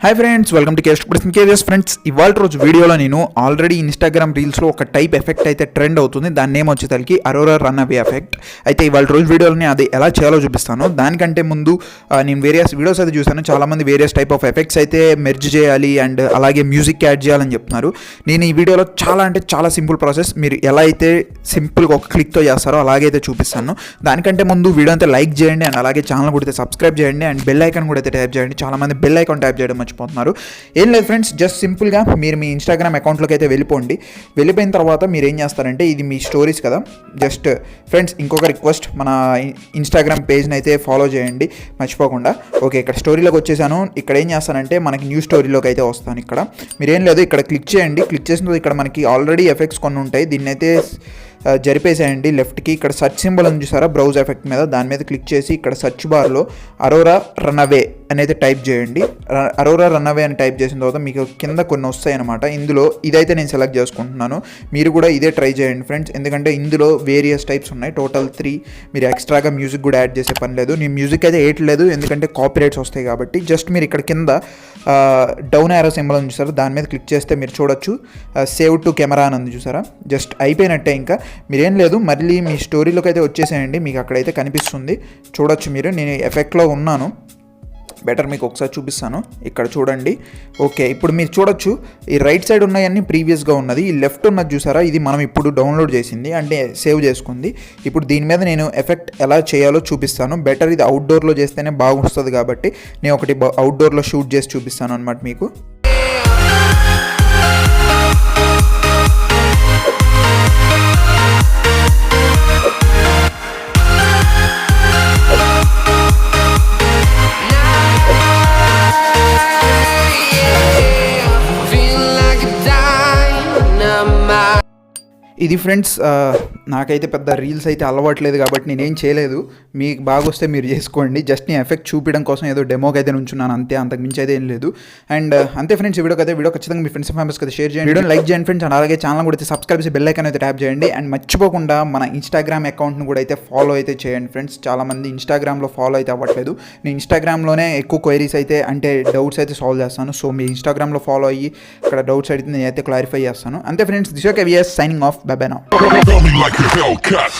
Hi friends, welcome to KS friends. ఇవాళ రోజు వీడియోలో నేను ఆల్రెడీ ఇన్స్టాగ్రామ్ రీల్స్లో ఒక టైప్ ఎఫెక్ట్ అయితే ట్రెండ్ అవుతుంది. దాని నేమ్ వచ్చేసరికి అరోరా రన్అవే ఎఫెక్ట్. అయితే ఇవాళ రోజు వీడియోలో అది ఎలా చేయాలో చూపిస్తాను. దానికంటే ముందు నేను వేరియస్ వీడియోస్ అయితే చూసాను. చాలామంది వేరియస్ టైప్ ఆఫ్ ఎఫెక్ట్స్ అయితే మెర్జ్ చేయాలి అండ్ అలాగే మ్యూజిక్ యాడ్ చేయాలని చెప్తున్నారు. నేను ఈ వీడియోలో చాలా సింపుల్ ప్రాసెస్, మీరు ఎలా అయితే సింపుల్గా ఒక క్లిక్తో చేస్తారో అలాగైతే చూపిస్తాను. దానికంటే ముందు వీడియో అయితే లైక్ చేయండి అండ్ అలాగే ఛానల్ కూడా అయితే సబ్స్క్రైబ్ చేయండి అండ్ బెల్ ఐకాన్ కూడా అయితే ట్యాప్ చేయండి. చాలామంది బెల్ ఐకాన్ ట్యాప్ చేయడం మర్చిపోతున్నారు. ఏం లేదు ఫ్రెండ్స్, జస్ట్ సింపుల్గా మీరు మీ ఇన్స్టాగ్రామ్ అకౌంట్లోకి అయితే వెళ్ళిపోయిన తర్వాత మీరు ఏం చేస్తారంటే, ఇది మీ స్టోరీస్ కదా. జస్ట్ ఫ్రెండ్స్ ఇంకొక రిక్వెస్ట్, మన ఇన్స్టాగ్రామ్ పేజ్ని అయితే ఫాలో చేయండి మర్చిపోకుండా. ఓకే, ఇక్కడ స్టోరీలోకి వచ్చేసాను. ఇక్కడ ఏం చేస్తానంటే మనకి న్యూ స్టోరీలోకి అయితే వస్తాను. ఇక్కడ మీరేం లేదు, ఇక్కడ క్లిక్ చేయండి. క్లిక్ చేసిన తర్వాత ఇక్కడ మనకి ఆల్రెడీ ఎఫెక్ట్స్ కొన్ని ఉంటాయి. దీన్ని అయితే జరిపేసేయండి లెఫ్ట్కి. ఇక్కడ సెర్చ్ సింబల్ ఉంది చూసారా, బ్రౌజ్ ఎఫెక్ట్ మీద, దాని మీద క్లిక్ చేసి ఇక్కడ సెర్చ్ బార్లో అరోరా రన్అవే అనేది టైప్ చేయండి. అరోరా రన్అవే అని టైప్ చేసిన తర్వాత మీకు కింద కొన్ని వస్తాయి అనమాట. ఇందులో ఇదైతే నేను సెలెక్ట్ చేసుకుంటున్నాను. మీరు కూడా ఇదే ట్రై చేయండి ఫ్రెండ్స్, ఎందుకంటే ఇందులో వేరియస్ టైప్స్ ఉన్నాయి, టోటల్ 3. మీరు ఎక్స్ట్రాగా మ్యూజిక్ కూడా యాడ్ చేసే పని లేదు. నేను మ్యూజిక్ అయితే వేయట్లేదు ఎందుకంటే కాపీరైట్స్ వస్తాయి కాబట్టి. జస్ట్ మీరు ఇక్కడ కింద డౌన్ యారో సింబల్ ఉంది చూసారా, దాని మీద క్లిక్ చేస్తే మీరు చూడొచ్చు సేవ్ టు కెమెరా అని ఉంది చూసారా. జస్ట్ అయిపోయినట్టే. ఇంకా మీరేం లేదు, మళ్ళీ మీ స్టోరీలోకి అయితే వచ్చేసేయండి. మీకు అక్కడైతే కనిపిస్తుంది చూడొచ్చు మీరు. నేను ఎఫెక్ట్లో ఉన్నాను, బెటర్ మీకు ఒకసారి చూపిస్తాను. ఇక్కడ చూడండి. ఓకే, ఇప్పుడు మీరు చూడొచ్చు ఈ రైట్ సైడ్ ఉన్నాయన్నీ ప్రీవియస్గా ఉన్నది. ఈ లెఫ్ట్ ఉన్నది చూసారా, ఇది మనం ఇప్పుడు డౌన్లోడ్ చేసింది, అంటే సేవ్ చేసుకుంది. ఇప్పుడు దీని మీద నేను ఎఫెక్ట్ ఎలా చేయాలో చూపిస్తాను. బెటర్ ఇది అవుట్డోర్లో చేస్తేనే బాగా వస్తుంది కాబట్టి నేను ఒకటి అవుట్డోర్లో షూట్ చేసి చూపిస్తాను అనమాట మీకు. ఇది ఫ్రెండ్స్, నాకైతే పెద్ద రీల్స్ అయితే అలవాట్లేదు కాబట్టి నేనేం చేయలేదు. మీకు బాగా వస్తే మీరు చేసుకోండి. జస్ట్ నేను ఎఫెక్ట్ చూపించడం కోసం ఏదో డెమోకి అయితే ఉంచున్నాను అంతే, అంతకు మించి అయితే ఏం లేదు. అండ్ అంతే ఫ్రెండ్స్, ఈ వీడియో ఖచ్చితంగా మీ ఫ్రెండ్స్ ఫ్యామిలీస్కి అయితే షేర్ చేయండి. వీడియో లైక్ చేయండి ఫ్రెండ్స్ అండ్ అలాగే ఛానల్ కూడా అయితే సబ్స్క్రైబ్ చేసి బెల్ ఐకాన్ అయితే ట్యాప్ చేయండి. అండ్ మర్చిపోకుండా మన ఇన్స్టాగ్రామ్ అకౌంట్ను కూడా అయితే ఫాలో అయితే చేయండి ఫ్రెండ్స్. చాలామంది ఇన్స్టాగ్రామ్లో ఫాలో అయితే అవ్వట్లేదు. నేను ఇన్స్టాగ్రామ్లోనే ఎక్కువ క్వైరీస్ అయితే, అంటే డౌట్స్ అయితే సాల్వ్ చేస్తాను. సో మీ ఇన్స్టాగ్రామ్లో ఫాలో అయ్యి ఇక్కడ డౌట్స్ అడిగితే నేను అయితే క్లారిఫై చేస్తాను. అంతే friends, this KS signing off. Bye now. Tell me like a Hellcat.